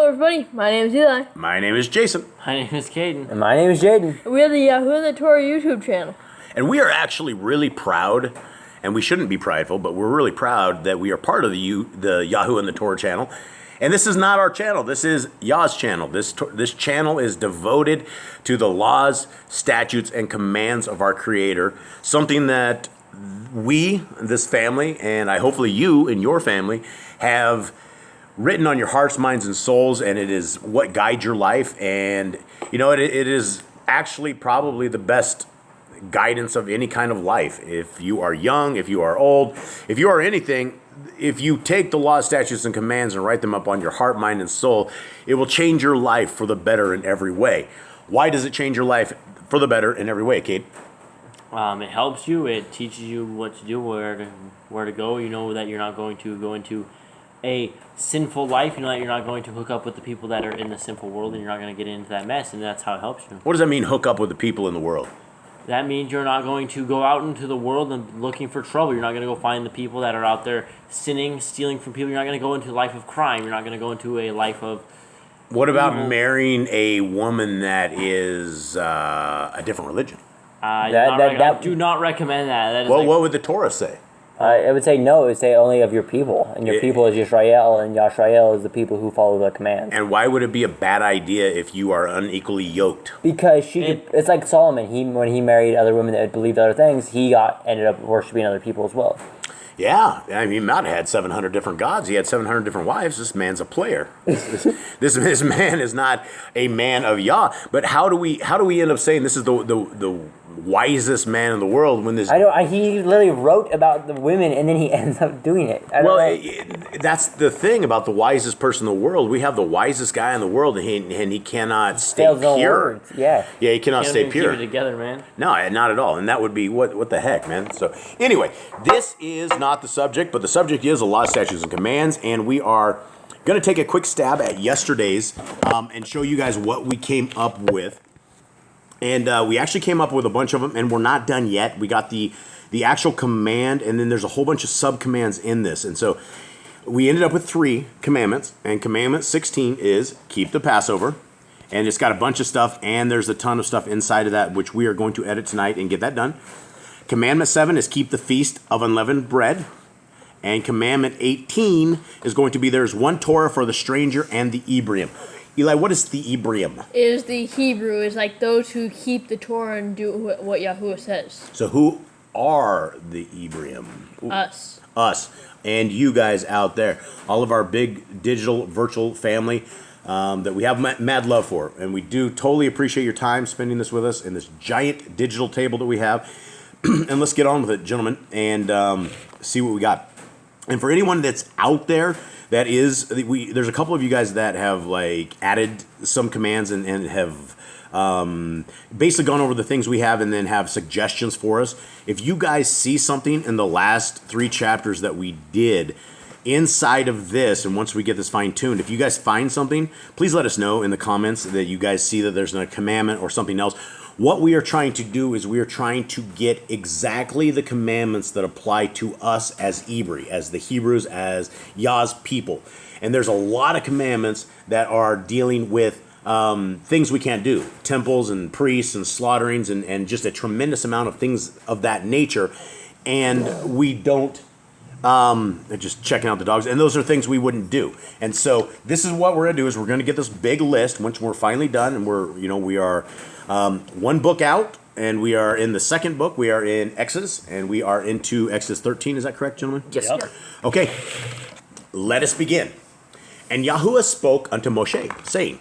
Hello everybody, my name is Eli. My name is Jason. My name is Caden. And my name is Jaden. We are the YHWH the Torah YouTube channel. And we are actually really proud, and we shouldn't be prideful, but we're really proud that we are part of the YHWH and the Torah channel. And this is not our channel. This is Yah's channel. This channel is devoted to the laws, statutes, and commands of our Creator. Something that we, this family, and hopefully you and your family, have written on your hearts, minds, and souls, and it is what guides your life. And, you know, it is actually probably the best guidance of any kind of life. If you are young, if you are old, if you are anything, if you take the laws, statutes, and commands and write them up on your heart, mind, and soul, it will change your life for the better in every way. Why does it change your life for the better in every way, Kate? It helps you. It teaches you what to do, where to go. You know that you're not going to go into a sinful life. You know that you're not going to hook up with the people that are in the sinful world, and you're not going to get into that mess, and that's how it helps you. What does that mean, hook up with the people in the world? That means you're not going to go out into the world and looking for trouble. You're not going to go find the people that are out there sinning, stealing from people. You're not going to go into a life of crime. You're not going to go into a life of... What about marrying a woman that is a different religion? I do not recommend that. What would the Torah say? I would say no. It would say only of your people. And your people is Yisrael, and Yisrael is the people who follow the commands. And why would it be a bad idea if you are unequally yoked? Because it's like Solomon. When he married other women that believed other things, he ended up worshiping other people as well. Yeah, I mean, he might have had 700 different gods. He had 700 different wives. This man's a player. This man is not a man of Yah. But how do we end up saying this is the wisest man in the world when this? He literally wrote about the women and then he ends up doing it. That's the thing about the wisest person in the world. We have the wisest guy in the world, and he cannot stay pure. Yeah, he cannot stay pure. Keep it together, man. No, not at all. And that would be what the heck, man. So anyway, this is not the subject, but the subject is the law, statutes, and commands, and we are going to take a quick stab at yesterday's and show you guys what we came up with. And we actually came up with a bunch of them, and we're not done yet. We got the actual command, and then there's a whole bunch of sub-commands in this. And so we ended up with 3 commandments, and commandment 16 is keep the Passover. And it's got a bunch of stuff, and there's a ton of stuff inside of that, which we are going to edit tonight and get that done. Commandment 7 is keep the feast of unleavened bread. And commandment 18 is going to be there's one Torah for the stranger and the Ebrium. Eli, what is the Ebrium? It is the Hebrew. It's like those who keep the Torah and do what YHWH says. So who are the Ebrium? Us. Us. And you guys out there. All of our big digital virtual family that we have mad love for. And we do totally appreciate your time spending this with us in this giant digital table that we have. And let's get on with it, gentlemen, and see what we got. And for anyone that's out there, there's a couple of you guys that have added some commands and have basically gone over the things we have and then have suggestions for us. If you guys see something in the last 3 chapters that we did inside of this, and once we get this fine-tuned, if you guys find something, please let us know in the comments that you guys see that there's a commandment or something else. What we are trying to do is we are trying to get exactly the commandments that apply to us as Ibri, as the Hebrews, as Yah's people. And there's a lot of commandments that are dealing with things we can't do. Temples and priests and slaughterings and just a tremendous amount of things of that nature. And we don't... just checking out the dogs, and those are things we wouldn't do. And so this is what we're gonna do is we're gonna get this big list once we're finally done, and we are one book out, and we are in the second book. We are in Exodus, and we are into Exodus 13. Is that correct, gentlemen? Yes, sir. Okay, let us begin. And Yahuwah spoke unto Moshe, saying,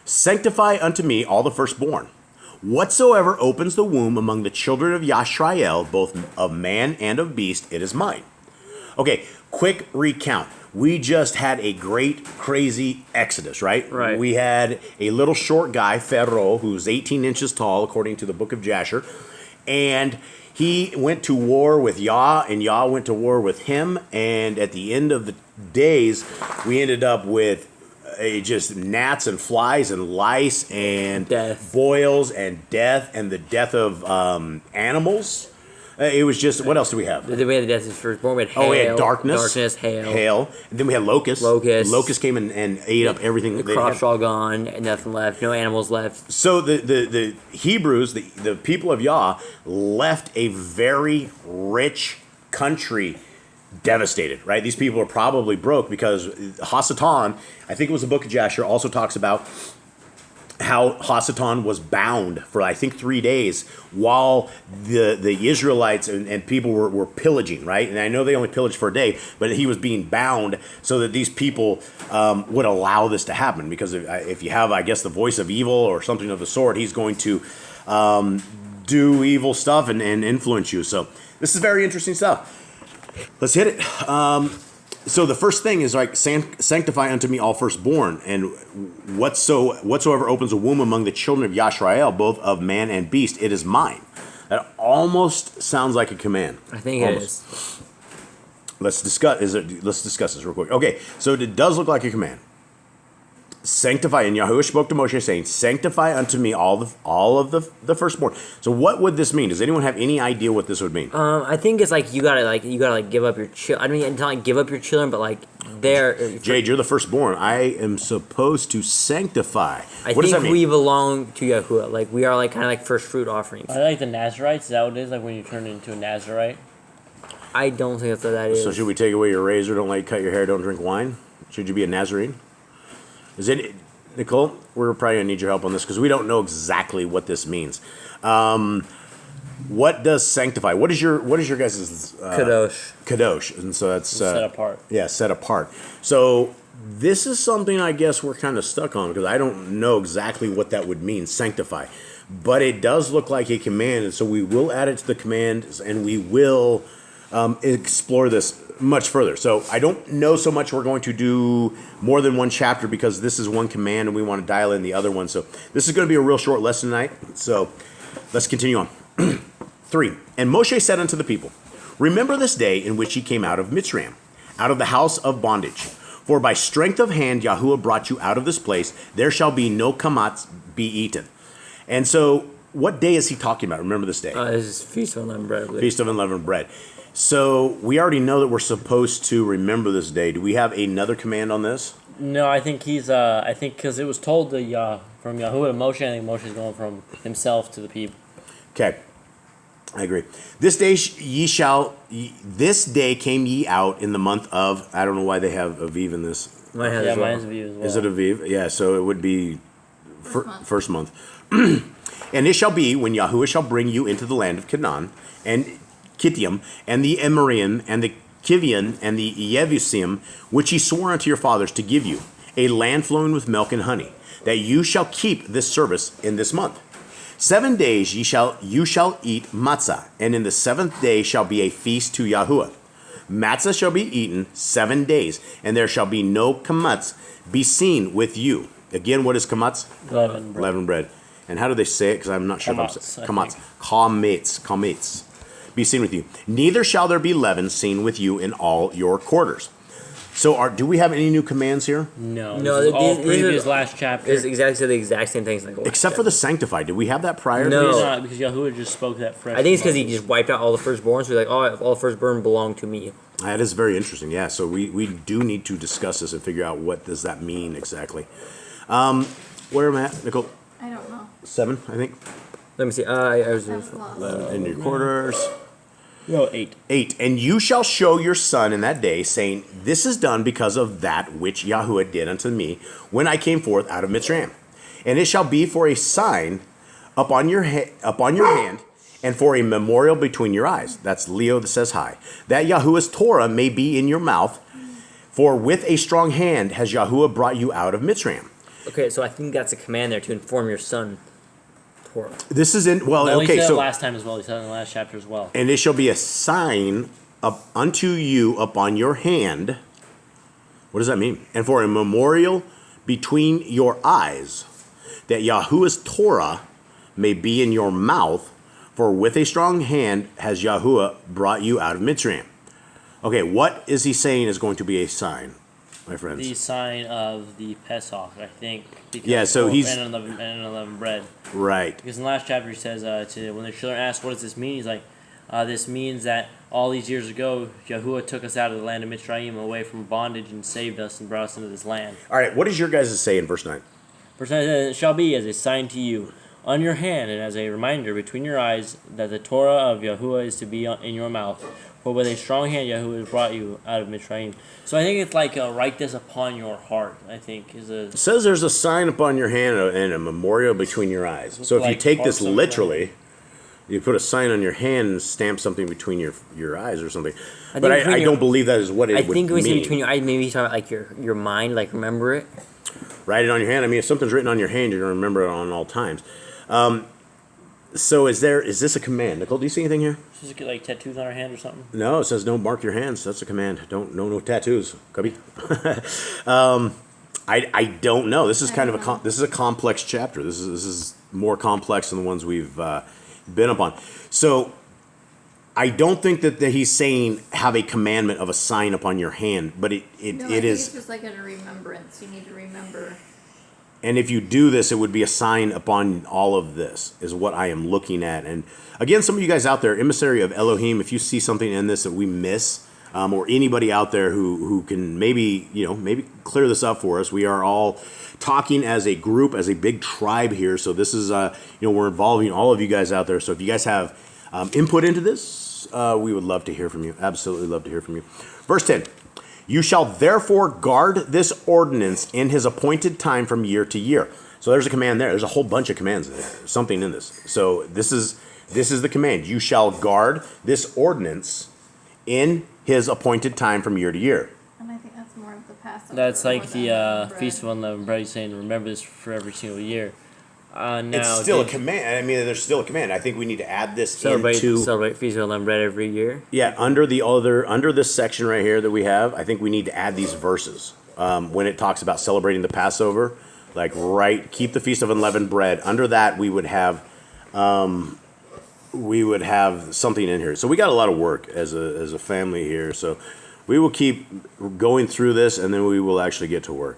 sanctify unto me all the firstborn. Whatsoever opens the womb among the children of Yisrael, both of man and of beast, it is mine. Okay, quick recount. We just had a great, crazy Exodus, right? Right. We had a little short guy, Pharaoh, who's 18 inches tall, according to the book of Jasher. And he went to war with Yah, and Yah went to war with him. And at the end of the days, we ended up with just gnats and flies and lice and death. boils and death and the death of animals. It was just, what else do we have? Then we had the death of his firstborn. We had hail. Oh, we had darkness, hail. And then we had locusts. Locusts came and ate up everything. The crops were all gone, and nothing left. No animals left. So the Hebrews, the people of Yah, left a very rich country devastated, right? These people are probably broke because Hasatan, I think it was the book of Jasher, also talks about how Hasatan was bound for, I think, 3 days while the Israelites and people were pillaging, right? And I know they only pillaged for a day, but he was being bound so that these people would allow this to happen. Because if you have, I guess, the voice of evil or something of the sort, he's going to do evil stuff and influence you. So this is very interesting stuff. Let's hit it. So the first thing is like, sanctify unto me all firstborn, and whatsoever opens a womb among the children of Yashrael, both of man and beast, it is mine. That almost sounds like a command. I think it is. Let's discuss this real quick. Okay, so it does look like a command. Sanctify, and YHWH spoke to Moshe, saying, "Sanctify unto me all of the firstborn." So what would this mean? Does anyone have any idea what this would mean? I think it's like you gotta give up your children. I mean, it's not like give up your children, but like they're. Jade, you're the firstborn. I am supposed to sanctify. I what does that think mean? we belong to Yahuwah. Like we are like kind of like first fruit offerings. I like the Nazarites. Is that what it is? Like when you turn into a Nazarite? I don't think that's what that is. So should we take away your razor? Don't let you cut your hair. Don't drink wine. Should you be a Nazarene? Is it, Nicole? We're probably gonna need your help on this because we don't know exactly what this means. What does sanctify? What is your guys' Kadosh? Kadosh, and so that's Set apart. Yeah, set apart. So this is something I guess we're kind of stuck on because I don't know exactly what that would mean. Sanctify, but it does look like a command, and so we will add it to the command, and we will explore this much further. So I don't know so much we're going to do more than one chapter because this is one command and we want to dial in the other one. So this is going to be a real short lesson tonight. So let's continue on. 3. And Moshe said unto the people, remember this day in which ye came out of Mitzrayim, out of the house of bondage. For by strength of hand Yahuwah brought you out of this place. There shall be no kamatz be eaten. And so what day is he talking about? Remember this day. This is Feast of Unleavened Bread, I believe. Feast of Unleavened Bread. So we already know that we're supposed to remember this day. Do we have another command on this? No, I think he's. I think because it was told to from Yahuwah to Moshe. I think Moshe's going from himself to the people. Okay, I agree. This day This day came ye out in the month of. I don't know why they have Aviv in this. Mine has Mine's Aviv as well. Is it Aviv? Yeah. So it would be first month. And it shall be when Yahuwah shall bring you into the land of Canaan and Kittim, and the Emorian, and the Kivian, and the Yebusim, which he swore unto your fathers to give you, a land flowing with milk and honey, that you shall keep this service in this month. 7 days you shall eat matzah, and in the 7th day shall be a feast to Yahuwah. Matzah shall be eaten 7 days, and there shall be no kamatz be seen with you. Again, what is kamatz? Leavened bread. And how do they say it? Because I'm not sure. Kamatz. Kametz. Be seen with you. Neither shall there be leaven seen with you in all your quarters. So, do we have any new commands here? No. All previous last chapter. It's exactly the exact same things. Like Except for the sanctified. Did we have that prior? No. To Not, because Yahuwah just spoke that fresh. I think it's because he just wiped out all the firstborn. So he's like, all the firstborn belong to me. That is very interesting. Yeah. So we do need to discuss this and figure out what does that mean exactly. Where am I at, Nicole? I don't know. 7, I think. Let me see. I was That's lost. 11 in your quarters. No, 8. 8. And you shall show your son in that day, saying, this is done because of that which Yahuwah did unto me when I came forth out of Mitzrayim. And it shall be for a sign upon your hand, and for a memorial between your eyes. That's Leo that says hi. That Yahuwah's Torah may be in your mouth, for with a strong hand has Yahuwah brought you out of Mitzrayim. Okay, so I think that's a command there to inform your son. Torah. This is in, well, No, okay, he said so. it last time as well. He said it in the last chapter as well. And it shall be a sign up unto you upon your hand. What does that mean? And for a memorial between your eyes, that Yahuwah's Torah may be in your mouth, for with a strong hand has Yahuwah brought you out of Mitzrayim. Okay, what is he saying is going to be a sign, my friends? The sign of the Pesach, I think. Because, Yeah, so he's- and unleavened bread. Right. Because in the last chapter he says, when the children ask, what does this mean? He's like, This means that all these years ago, Yahuwah took us out of the land of Mitzrayim away from bondage and saved us and brought us into this land. All right, what does your guys say in verse 9? Verse 9 says, "It shall be as a sign to you on your hand and as a reminder between your eyes that the Torah of Yahuwah is to be in your mouth. For with a strong hand Yahuwah has brought you out of Mitzrayim." So I think it's like write this upon your heart, I think. It says there's a sign upon your hand and a memorial between your eyes. So if you take this literally, you put a sign on your hand and stamp something between your eyes or something. But I don't believe that is what it would mean. I think when you say between your eyes, maybe he's talking about like your mind, like remember it. Write it on your hand. I mean, if something's written on your hand, you're going to remember it on all times. So is this a command? Nicole, do you see anything here? Does it get like tattoos on our hand or something? No, it says don't mark your hands. That's a command. No tattoos. Cubby. I don't know. This is kind of this is a complex chapter. This is more complex than the ones we've been upon. So I don't think that he's saying have a commandment of a sign upon your hand, but it is. It's just like a remembrance. You need to remember. And if you do this, it would be a sign upon all of this, is what I am looking at. And again, some of you guys out there, emissary of Elohim, if you see something in this that we miss, or anybody out there who can maybe clear this up for us, we are all talking as a group, as a big tribe here. So this is, we're involving all of you guys out there. So if you guys have input into this, we would love to hear from you. Absolutely love to hear from you. Verse 10. "You shall therefore guard this ordinance in his appointed time from year to year." So there's a command there. There's a whole bunch of commands in there. Something in this. So this is the command. You shall guard this ordinance in his appointed time from year to year. And I think that's more of the Passover. That's like the Feast of Unleavened Bread. He's saying, remember this for every single year. Now, it's still a command. I mean, there's still a command. I think we need to add this celebrate into Feast of Unleavened Bread every year. Yeah, under this section right here that we have, I think we need to add these verses when it talks about celebrating the Passover. Like, keep the Feast of Unleavened Bread. Under that, we would have something in here. So we got a lot of work as a family here. So we will keep going through this, and then we will actually get to work.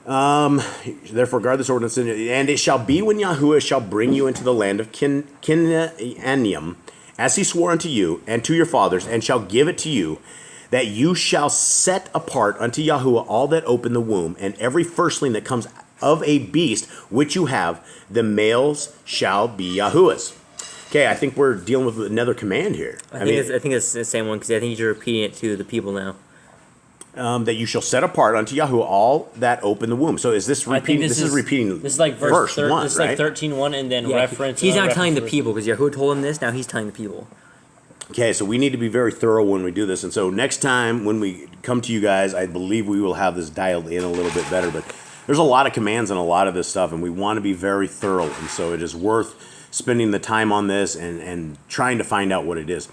Therefore guard this ordinance, and it shall be when Yahuwah shall bring you into the land of Canaan, as he swore unto you and to your fathers, and shall give it to you, that you shall set apart unto Yahuwah all that open the womb, and every firstling that comes of a beast which you have, the males shall be Yahuwah's. Okay, I think we're dealing with another command here. I think it's the same one, because I think you're repeating it to the people now. That you shall set apart unto Yahuwah all that open the womb. So is this repeating? This is repeating. This is like verse 1, this is right? Like 13:1, and then reference. He's not telling the people, because Yahuwah told him this. Now he's telling the people. Okay, so we need to be very thorough when we do this. And so next time when we come to you guys, I believe we will have this dialed in a little bit better. But there's a lot of commands and a lot of this stuff, and we want to be very thorough. And so it is worth spending the time on this and trying to find out what it is.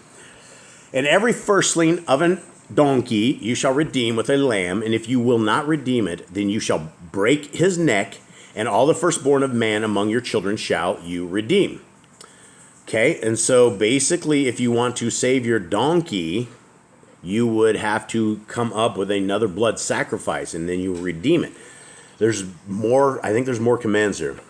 And every firstling of an donkey you shall redeem with a lamb, and if you will not redeem it, then you shall break his neck, and all the firstborn of man among your children shall you redeem. Okay, and so basically, if you want to save your donkey, you would have to come up with another blood sacrifice, and then you redeem it. There's more. I think there's more commands here.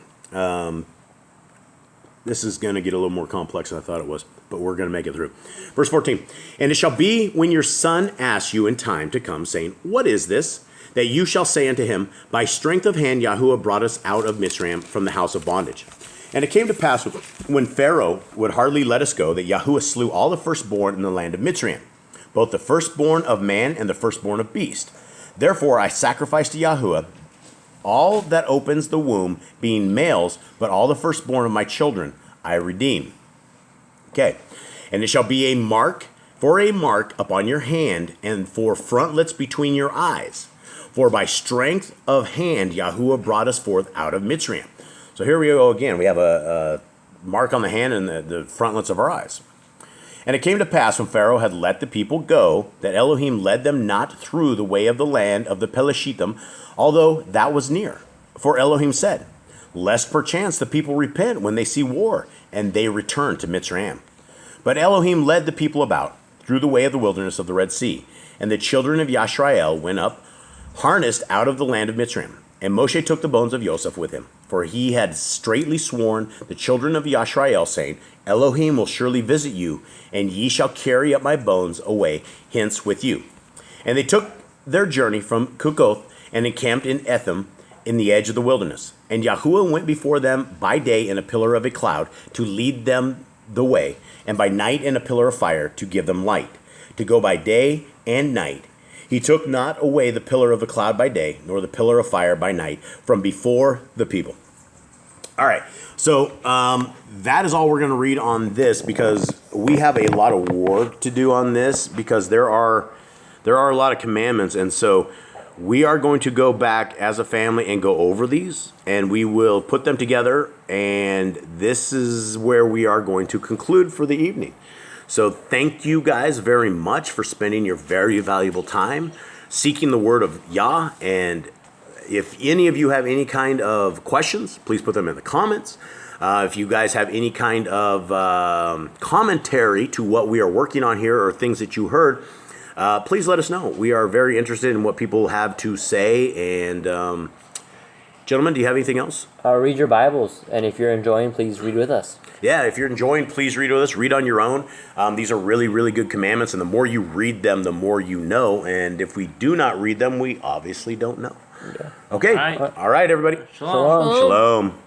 This is going to get a little more complex than I thought it was, but we're going to make it through. Verse 14, "And it shall be when your son asks you in time to come, saying, What is this? That you shall say unto him, By strength of hand Yahuwah brought us out of Mitzrayim from the house of bondage. And it came to pass when Pharaoh would hardly let us go, that Yahuwah slew all the firstborn in the land of Mitzrayim, both the firstborn of man and the firstborn of beast. Therefore I sacrifice to Yahuwah all that opens the womb, being males, but all the firstborn of my children I redeem." Okay. "And it shall be a mark upon your hand, and for frontlets between your eyes. For by strength of hand Yahuwah brought us forth out of Mitzrayim." So here we go again. We have a mark on the hand and the frontlets of our eyes. "And it came to pass when Pharaoh had let the people go, that Elohim led them not through the way of the land of the Pelishtim, although that was near. For Elohim said, Lest perchance the people repent when they see war, and they return to Mitzrayim. But Elohim led the people about through the way of the wilderness of the Red Sea, and the children of Yashrael went up, harnessed out of the land of Mitzrayim. And Moshe took the bones of Joseph with him, for he had straitly sworn the children of Yashrael, saying, Elohim will surely visit you, and ye shall carry up my bones away hence with you. And they took their journey from Kukoth and encamped in Etham in the edge of the wilderness. And Yahuwah went before them by day in a pillar of a cloud to lead them the way, and by night in a pillar of fire to give them light, to go by day and night. He took not away the pillar of the cloud by day, nor the pillar of fire by night, from before the people. All right, so that is all we're going to read on this, because we have a lot of work to do on this, because there are a lot of commandments, and so we are going to go back as a family and go over these, and we will put them together, and this is where we are going to conclude for the evening. So thank you guys very much for spending your very valuable time seeking the word of Yah. And if any of you have any kind of questions, please put them in the comments. If you guys have any kind of commentary to what we are working on here or things that you heard, please let us know. We are very interested in what people have to say. And gentlemen, do you have anything else? Read your Bibles, and if you're enjoying, please read with us. Yeah, if you're enjoying, please read with us. Read on your own. These are really, really good commandments, and the more you read them, the more you know. And if we do not read them, we obviously don't know. Yeah. Okay. All right. All right, everybody. Shalom. Shalom.